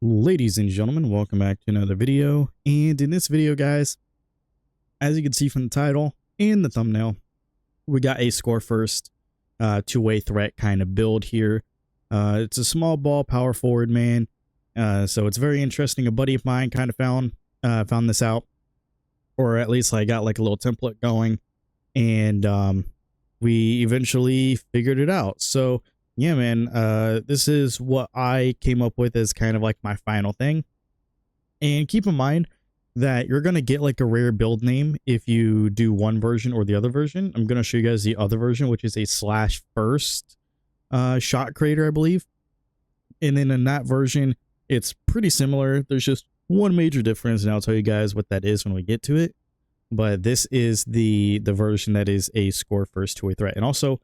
Ladies and gentlemen, welcome back to another video. And in this video, guys, as you can see from the title and the thumbnail, we got a score first two-way threat kind of build here. It's a small ball power forward, man. So it's very interesting. A buddy of mine kind of found this out, or at least I got like a little template going, and we eventually figured it out. So yeah, man, this is what I came up with as kind of like my final thing. And keep in mind that you're going to get like a rare build name if you do one version or the other version. I'm going to show you guys the other version, which is a /first shot creator, I believe. And then in that version, it's pretty similar. There's just one major difference, and I'll tell you guys what that is when we get to it. But this is the version that is a score first two-way threat. And also,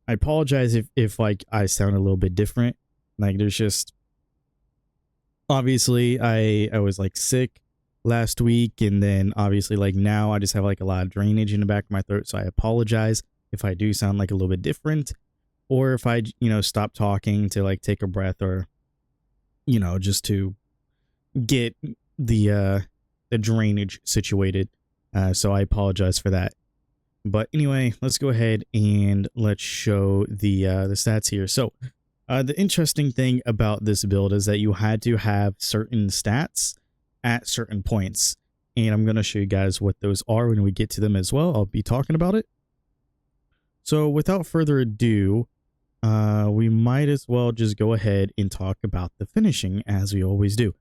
I apologize if like I sound a little bit different. Like there's just, obviously I was like sick last week, and then obviously like now I just have like a lot of drainage in the back of my throat. So I apologize if I do sound like a little bit different, or if I, stop talking to like take a breath, or, just to get the drainage situated. So I apologize for that. But anyway, let's go ahead and let's show the stats here. So the interesting thing about this build is that you had to have certain stats at certain points. And I'm going to show you guys what those are when we get to them as well. I'll be talking about it. So without further ado, we might as well just go ahead and talk about the finishing as we always do.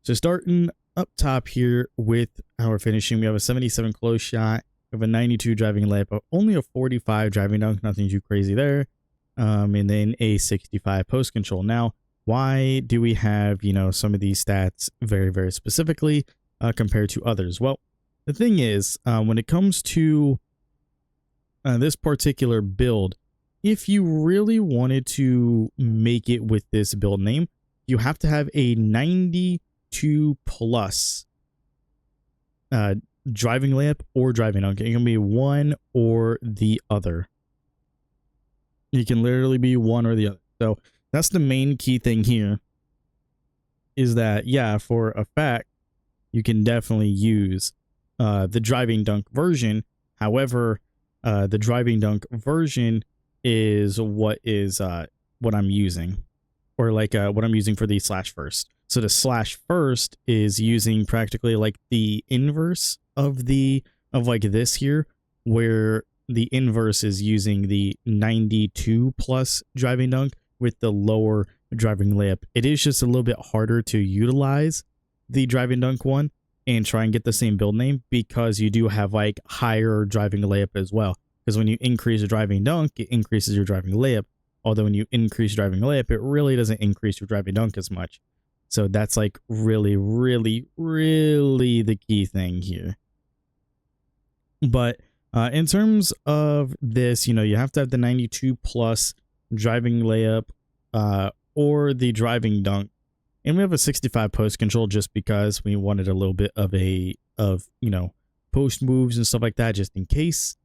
So starting up top here with our finishing, we have a 77 close shot. We have a 92 driving layup, but only a 45 driving dunk, nothing too crazy there. And then a 65 post control. Now, why do we have, some of these stats very, very specifically compared to others? Well, the thing is, when it comes to this particular build, if you really wanted to make it with this build name, you have to have a 92 plus driving layup or driving dunk. It can be one or the other. You can literally be one or the other. So that's the main key thing here, is that, yeah, for a fact, you can definitely use the driving dunk version. However, the driving dunk version is what I'm using, or like what I'm using for the /first. So the /first is using practically like the inverse of like this here, where the inverse is using the 92 plus driving dunk with the lower driving layup. It is just a little bit harder to utilize the driving dunk one and try and get the same build name, because you do have like higher driving layup as well. Because when you increase your driving dunk, it increases your driving layup. Although when you increase driving layup, it really doesn't increase your driving dunk as much. So that's like really, really, really the key thing here. But in terms of this, you have to have the 92 plus driving layup or the driving dunk. And we have a 65 post control just because we wanted a little bit of post moves and stuff like that, just in case.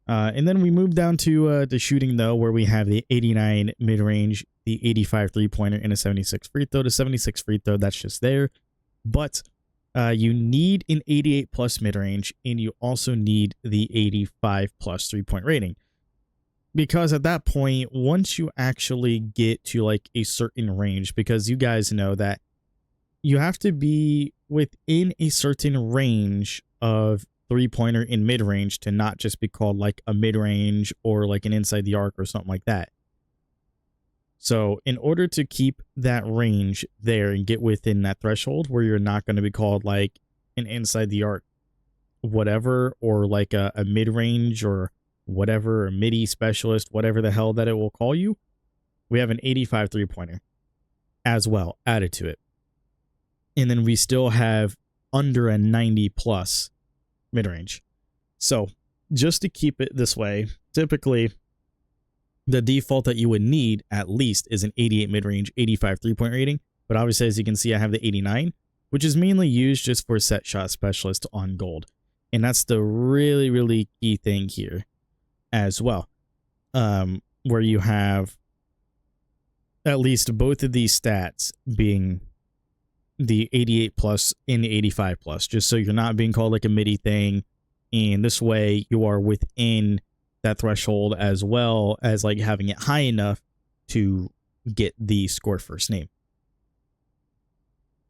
And then we move down to the shooting, though, where we have the 89 mid-range, the 85 three-pointer, and a 76 free throw. The 76 free throw, that's just there. But you need an 88 plus mid-range, and you also need the 85 plus three-point rating. Because at that point, once you actually get to like a certain range, because you guys know that you have to be within a certain range of three-pointer in mid-range to not just be called like a mid-range or like an inside the arc or something like that. So in order to keep that range there and get within that threshold where you're not going to be called like an inside the arc whatever, or like a mid-range or whatever, a midi specialist, whatever the hell that it will call you, we have an 85 three-pointer as well added to it. And then we still have under a 90 plus mid-range. So just to keep it this way, typically the default that you would need at least is an 88 mid-range, 85 three-point rating. But obviously, as you can see, I have the 89, which is mainly used just for set shot specialist on gold. And that's the really, really key thing here as well, where you have at least both of these stats being the 88 plus and the 85 plus, just so you're not being called like a midi thing. And this way you are within that threshold as well as like having it high enough to get the score first name.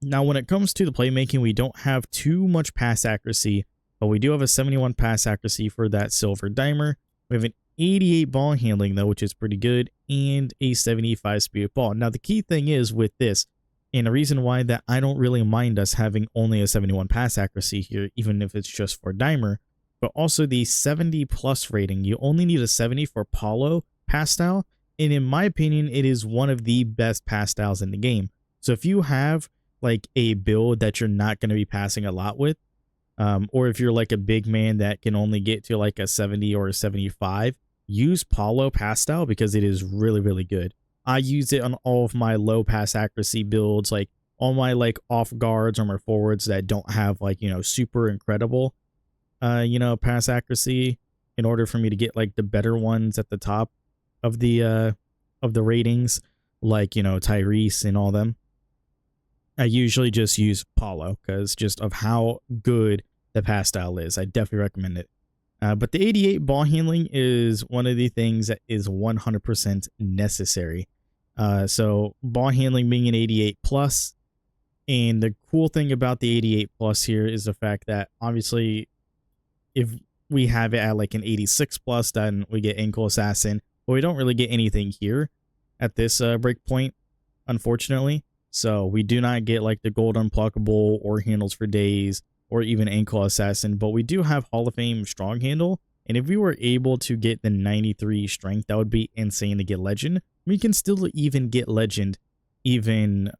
Now, when it comes to the playmaking, we don't have too much pass accuracy, but we do have a 71 pass accuracy for that silver dimer. We have an 88 ball handling though, which is pretty good, and a 75 speed of ball. Now, the key thing is with this, and the reason why that I don't really mind us having only a 71 pass accuracy here, even if it's just for dimer, but also the 70 plus rating. You only need a 70 for Paulo pass style, and in my opinion, it is one of the best pass styles in the game. So if you have like a build that you're not going to be passing a lot with, or if you're like a big man that can only get to like a 70 or a 75, use Paulo pass style because it is really, really good. I use it on all of my low pass accuracy builds, like all my like off guards or my forwards that don't have like, super incredible, pass accuracy, in order for me to get like the better ones at the top of the ratings, like, Tyrese and all them. I usually just use Paulo because just of how good the pass style is. I definitely recommend it. But the 88 ball handling is one of the things that is 100% necessary. So ball handling being an 88 plus, and the cool thing about the 88 plus here is the fact that obviously if we have it at like an 86 plus, then we get ankle assassin, but we don't really get anything here at this break point, unfortunately. So we do not get like the gold unpluckable or handles for days or even ankle assassin, but we do have Hall of Fame strong handle. And if we were able to get the 93 strength, that would be insane to get legend. We can still even get legend even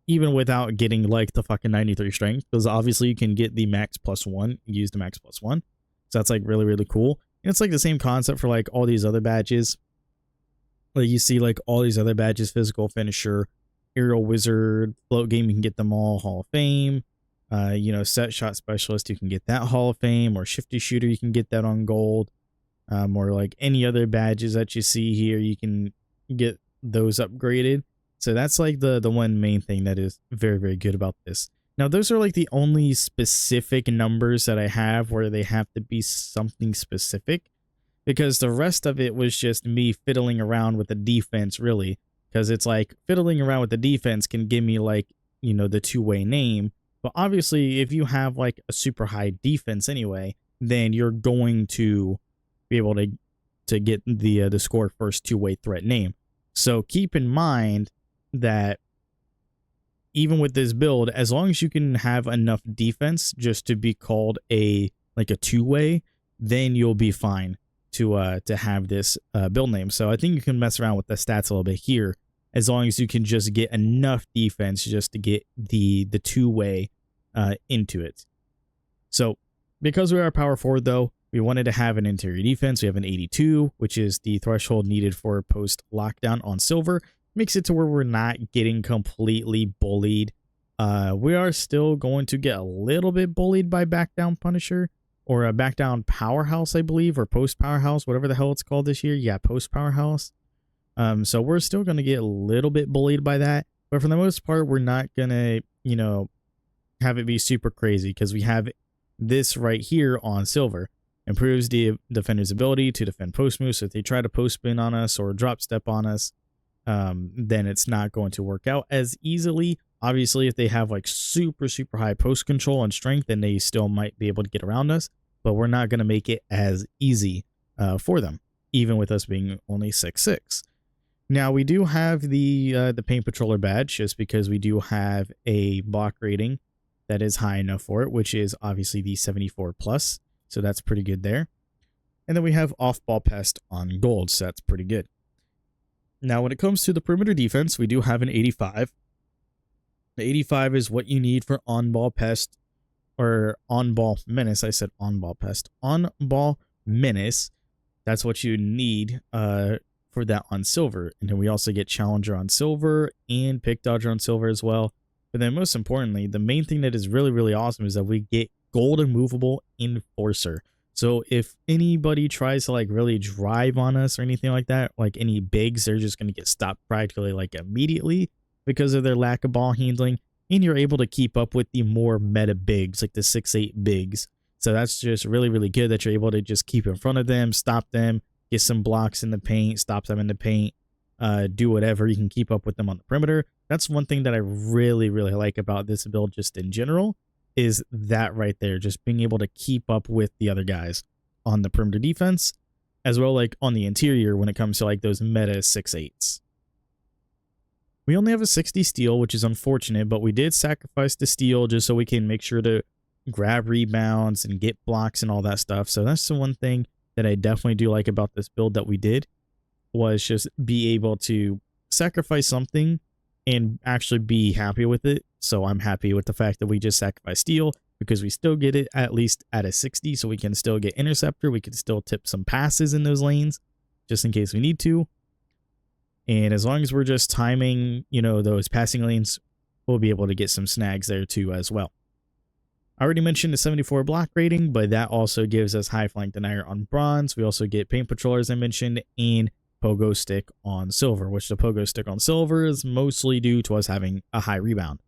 without getting like the fucking 93 strength, because obviously you can get the max +1, use the max +1. So that's like really, really cool. And it's like the same concept for like all these other badges. Like you see like all these other badges, physical finisher, aerial wizard, float game, you can get them all Hall of Fame. Set shot specialist, you can get that Hall of Fame, or shifty shooter, you can get that on gold. Or like any other badges that you see here, you can get those upgraded. So that's like the one main thing that is very, very good about this. Now, those are like the only specific numbers that I have where they have to be something specific, because the rest of it was just me fiddling around with the defense, really. Because it's like fiddling around with the defense can give me like, the two-way name. But obviously, if you have like a super high defense anyway, then you're going to be able to get the score first two-way threat name. So keep in mind that even with this build, as long as you can have enough defense just to be called a two-way, then you'll be fine to have this build name. So I think you can mess around with the stats a little bit here, as long as you can just get enough defense just to get the two-way into it. So because we are a power forward though, we wanted to have an interior defense. We have an 82, which is the threshold needed for post lockdown on silver. Makes it to where we're not getting completely bullied. We are still going to get a little bit bullied by back down Punisher, or a back down Powerhouse, I believe, or post Powerhouse, whatever the hell it's called this year. Yeah, post Powerhouse. So we're still going to get a little bit bullied by that, but for the most part, we're not going to, have it be super crazy, because we have this right here on silver. Improves the defender's ability to defend post moves. So if they try to post spin on us or drop step on us, then it's not going to work out as easily. Obviously, if they have like super, super high post control and strength, then they still might be able to get around us, but we're not going to make it as easy for them, even with us being only 6'6". Now, we do have the Paint Patroller badge, just because we do have a block rating that is high enough for it, which is obviously the 74 plus. So that's pretty good there. And then we have off-ball pest on gold, so that's pretty good. Now, when it comes to the perimeter defense, we do have an 85. The 85 is what you need for on-ball pest, or on-ball menace. I said on-ball pest. On-ball menace, that's what you need for that on silver. And then we also get challenger on silver and pick dodger on silver as well. But then most importantly, the main thing that is really, really awesome is that we get gold immovable enforcer. So if anybody tries to like really drive on us or anything like that, like any bigs, they're just going to get stopped practically like immediately. because of their lack of ball handling, and you're able to keep up with the more meta bigs, like the 6'8" bigs. So that's just really, really good that you're able to just keep in front of them, stop them, get some blocks in the paint, stop them in the paint, do whatever. You can keep up with them on the perimeter. That's one thing that I really, really like about this build just in general, is that right there, just being able to keep up with the other guys on the perimeter defense, as well like on the interior when it comes to like those meta 6'8s. We only have a 60 steal, which is unfortunate, but we did sacrifice the steal just so we can make sure to grab rebounds and get blocks and all that stuff. So that's the one thing that I definitely do like about this build that we did, was just be able to sacrifice something and actually be happy with it. So I'm happy with the fact that we just sacrificed steal, because we still get it at least at a 60, so we can still get interceptor. We can still tip some passes in those lanes just in case we need to. And as long as we're just timing, you know, those passing lanes, we'll be able to get some snags there too as well. I already mentioned the 74 block rating, but that also gives us high flank denier on bronze. We also get paint patroller, as I mentioned, and pogo stick on silver, which the pogo stick on silver is mostly due to us having a high rebound.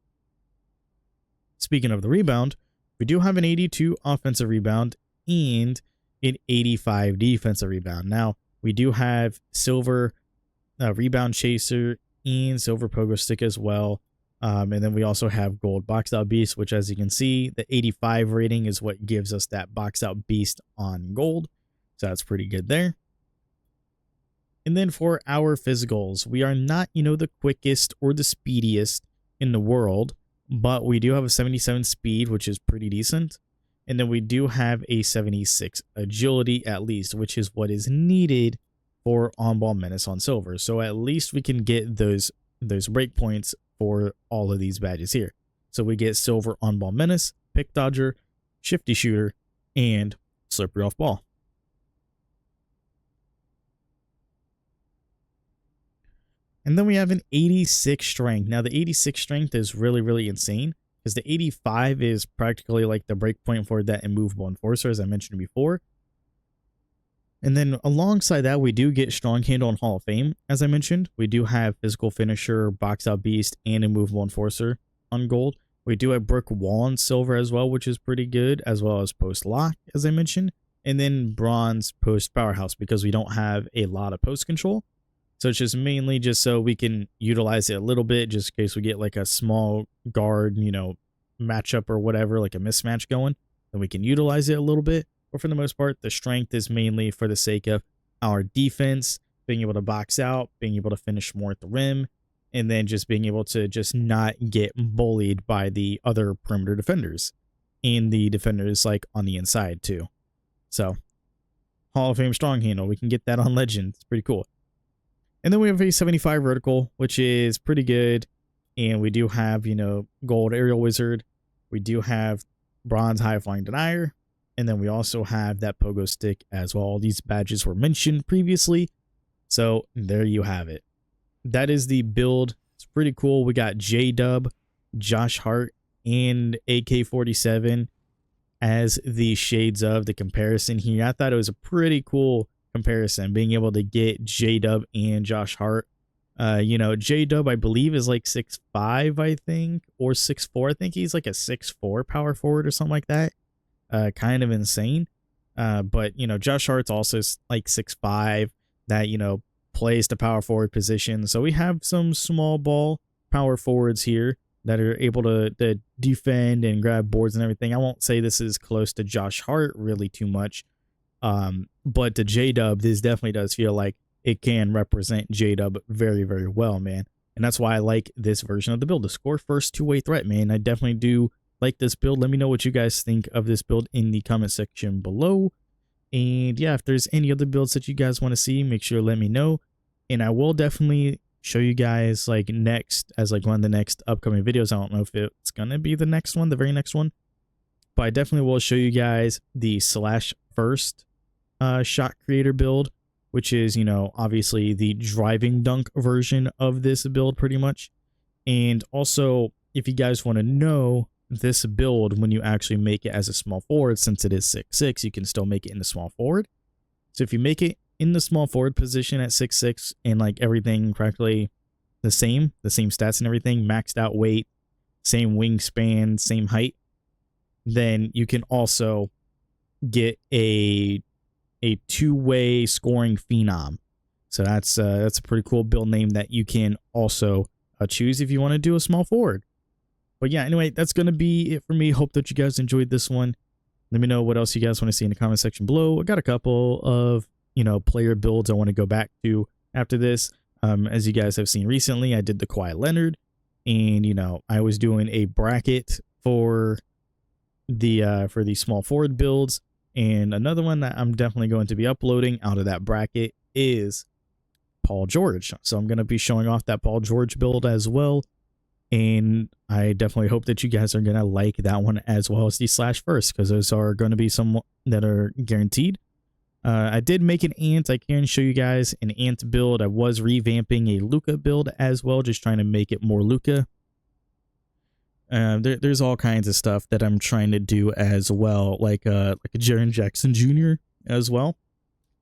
Speaking of the rebound, we do have an 82 offensive rebound and an 85 defensive rebound. Now, we do have silver rebound chaser and silver pogo stick as well. And then we also have gold box out beast, which, as you can see, the 85 rating is what gives us that box out beast on gold. So that's pretty good there. And then for our physicals, we are not, you know, the quickest or the speediest in the world, but we do have a 77 speed, which is pretty decent. And then we do have a 76 agility at least, which is what is needed for on-ball menace on silver. So at least we can get those breakpoints for all of these badges here. So we get silver on-ball menace, pick dodger, shifty shooter, and slippery off ball. And then we have an 86 strength. Now the 86 strength is really, really insane, because the 85 is practically like the breakpoint for that immovable enforcer, as I mentioned before. And then alongside that, we do get strong handle and Hall of Fame. As I mentioned, we do have physical finisher, box out beast, and immovable enforcer on gold. We do have brick wall on silver as well, which is pretty good, as well as post lock, as I mentioned. And then bronze post powerhouse, because we don't have a lot of post control. So it's just mainly just so we can utilize it a little bit, just in case we get like a small guard, you know, matchup or whatever, like a mismatch going, then we can utilize it a little bit. But for the most part, the strength is mainly for the sake of our defense, being able to box out, being able to finish more at the rim, and then just being able to just not get bullied by the other perimeter defenders and the defenders like on the inside too. So Hall of Fame strong handle, we can get that on legend. It's pretty cool. And then we have a 75 vertical, which is pretty good. And we do have, you know, gold aerial wizard. We do have bronze high flying denier. And then we also have that pogo stick as well. All these badges were mentioned previously. So there you have it. That is the build. It's pretty cool. We got J-Dub, Josh Hart, and AK-47 as the shades of the comparison here. I thought it was a pretty cool comparison, being able to get J-Dub and Josh Hart. You know, J-Dub, I believe, is like 6'5", I think, or 6'4". I think he's like a 6'4" power forward or something like that. Kind of insane. But, you know, Josh Hart's also like 6'5", that, you know, plays the power forward position. So we have some small ball power forwards here that are able to defend and grab boards and everything. I won't say this is close to Josh Hart really too much. But the J-Dub, this definitely does feel like it can represent J-Dub very, very well, man. And that's why I like this version of the build. The score first two-way threat, man. I definitely do like this build. Let me know what you guys think of this build in the comment section below. And yeah, if there's any other builds that you guys want to see, make sure to let me know. And I will definitely show you guys like next, as like one of the next upcoming videos. I don't know if it's going to be the next one, the very next one. But I definitely will show you guys the /first shot creator build, which is, you know, obviously the driving dunk version of this build pretty much. And also, if you guys want to know this build, when you actually make it as a small forward, since it is 6'6", you can still make it in the small forward. So if you make it in the small forward position at 6'6", and like everything practically the same stats and everything, maxed out weight, same wingspan, same height, then you can also get a two-way scoring phenom. So that's a pretty cool build name that you can also choose if you want to do a small forward. But yeah, anyway, that's going to be it for me. Hope that you guys enjoyed this one. Let me know what else you guys want to see in the comment section below. I got a couple of, player builds I want to go back to after this. As you guys have seen recently, I did the Kawhi Leonard, and, I was doing a bracket for the small forward builds. And another one that I'm definitely going to be uploading out of that bracket is Paul George. So I'm going to be showing off that Paul George build as well. And I definitely hope that you guys are going to like that one as well as the slash first, because those are going to be some that are guaranteed. I did make an Ant. I can show you guys an Ant build. I was revamping a Luka build as well, just trying to make it more Luka. There's all kinds of stuff that I'm trying to do as well, like a Jaren Jackson Jr. as well.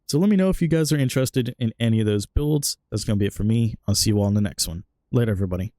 So let me know if you guys are interested in any of those builds. That's going to be it for me. I'll see you all in the next one. Later, everybody.